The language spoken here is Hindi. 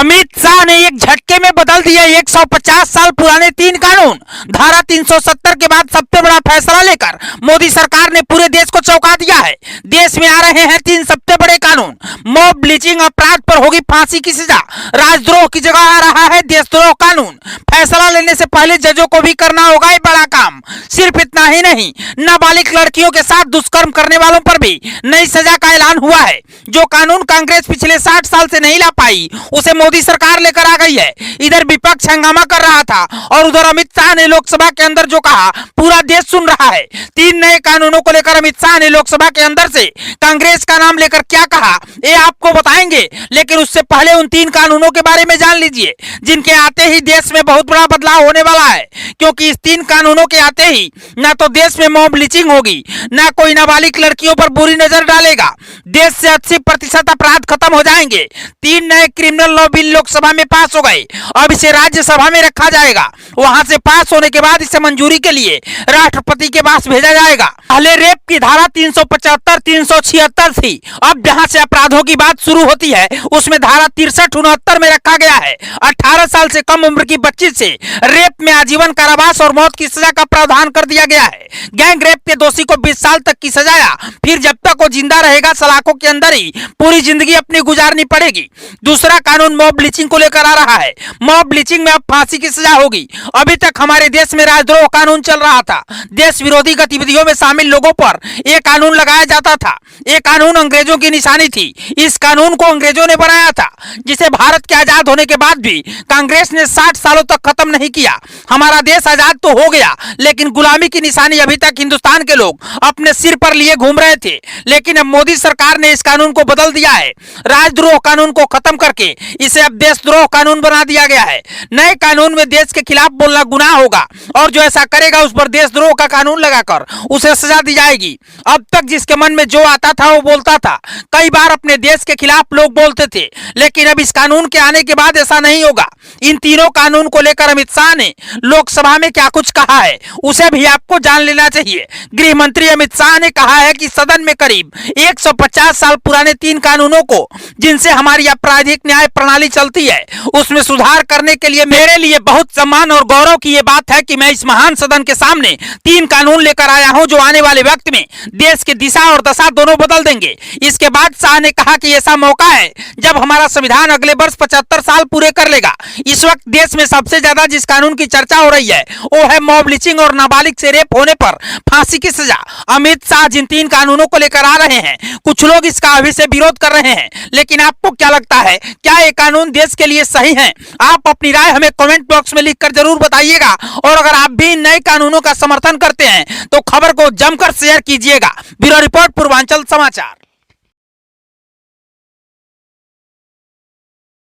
अमित शाह ने एक झटके में बदल दिए 150 साल पुराने 3 कानून। धारा 370 के बाद सबसे बड़ा फैसला लेकर मोदी सरकार ने पूरे देश को चौंका दिया है। देश में आ रहे हैं 3 सबसे बड़े कानून। मॉब लिंचिंग अपराध पर होगी फांसी की सजा। राजद्रोह की जगह आ रहा है देशद्रोह कानून। फैसला लेने से पहले जजों को भी करना होगा ये बड़ा काम। सिर्फ इतना ही नहीं, नाबालिग लड़कियों के साथ दुष्कर्म करने वालों पर भी नई सजा का ऐलान हुआ है। जो कानून कांग्रेस पिछले 60 साल से नहीं ला पाई, उसे मोदी सरकार लेकर आ गई है। इधर विपक्ष हंगामा कर रहा था और उधर अमित शाह ने लोकसभा के अंदर जो कहा पूरा देश सुन रहा है। 3 नए कानूनों को लेकर अमित शाह ने लोकसभा के अंदर से कांग्रेस का नाम लेकर क्या कहा, ये आपको बताएंगे। लेकिन उससे पहले उन 3 कानूनों के बारे में जान लीजिए जिनके आते ही देश में बहुत बड़ा बदलाव होने वाला है। क्योंकि इस 3 कानूनों के आते ही ना तो देश में मॉब लिंचिंग होगी, ना कोई नाबालिग लड़कियों पर बुरी नजर डालेगा। देश से 80% अपराध खत्म हो जाएंगे। 3 नए क्रिमिनल लॉ बिल लोकसभा में पास हो गए। अब इसे राज्यसभा में रखा जाएगा। वहां से पास होने के बाद इसे मंजूरी के लिए राष्ट्रपति के पास भेजा जाएगा। पहले रेप की धारा 375, 376 थी। अब जहां से अपराधों की बात शुरू होती है उसमें धारा 63, 69 में रखा गया है। 18 साल से कम उम्र की बच्ची से रेप में आजीवन कारावास और मौत की सजा का प्रावधान कर दिया गया है। गैंग रेप के दोषी को 20 साल तक की सजा, फिर जब तक वो जिंदा रहेगा सलाखों के अंदर ही पूरी जिंदगी अपनी गुजारनी पड़ेगी। दूसरा कानून मॉब लिंचिंग को लेकर आ रहा है। मॉब लिंचिंग में अब फांसी की सजा होगी। अभी तक हमारे देश में राजद्रोह कानून चल रहा था। देश विरोधी गतिविधियों में शामिल लोगों पर यह कानून लगाया जाता था। यह कानून अंग्रेजों की निशानी थी। इस कानून को अंग्रेजों ने बनाया था, जिसे भारत के आजाद होने के बाद भी कांग्रेस ने 60 सालों तक खत्म नहीं किया। हमारा देश आजाद तो हो गया, लेकिन गुलामी की निशानी अभी तक हिंदुस्तान के लोग अपने सिर पर लिए घूम रहे थे। लेकिन अब मोदी सरकार ने इस कानून को बदल दिया है। राजद्रोह कानून को खत्म करके इसे अब देशद्रोह कानून बना दिया गया है। नए कानून में देश के खिलाफ बोलना गुनाह होगा और जो ऐसा करेगा उस पर देशद्रोह का कानून लगाकर उसे सजा दी जाएगी। अब तक जिसके मन में जो आता था वो बोलता था। कई बार अपने देश के खिलाफ लोग बोलते थे, लेकिन अब इस कानून के आने के बाद ऐसा नहीं होगा। इन तीनों कानून को लेकर अमित शाह ने लोकसभा में क्या कुछ कहा है उसे भी आपको जान लेना चाहिए। गृह मंत्री अमित शाह ने कहा है कि सदन में करीब 150 साल पुराने 3 कानूनों को, जिनसे हमारी आपराधिक न्याय प्रणाली चलती है, उसमें सुधार करने के लिए मेरे लिए बहुत सम्मान और गौरव की ये बात है कि मैं इस महान सदन के सामने 3 कानून लेकर आया हूं जो आने वाले वक्त में देश की दिशा और दशा दोनों बदल देंगे। इसके बाद शाह ने कहा कि ऐसा मौका है जब हमारा संविधान अगले वर्ष 75 साल पूरे कर लेगा। इस वक्त देश में सबसे ज्यादा जिस कानून की चर्चा हो रही है वो है मॉब लिंचिंग और नाबालिग से रेप होने पर फांसी की सजा। अमित शाह जिन 3 कानूनों को लेकर आ रहे हैं, कुछ लोग इसका अभी से विरोध कर रहे हैं, लेकिन आपको क्या लगता है, क्या ये कानून देश के लिए सही है? आप अपनी राय हमें कमेंट बॉक्स में लिखकर जरूर बताइएगा। और अगर आप भी नए कानूनों का समर्थन करते हैं तो खबर को जमकर शेयर कीजिएगा। ब्यूरो रिपोर्ट, पूर्वांचल समाचार।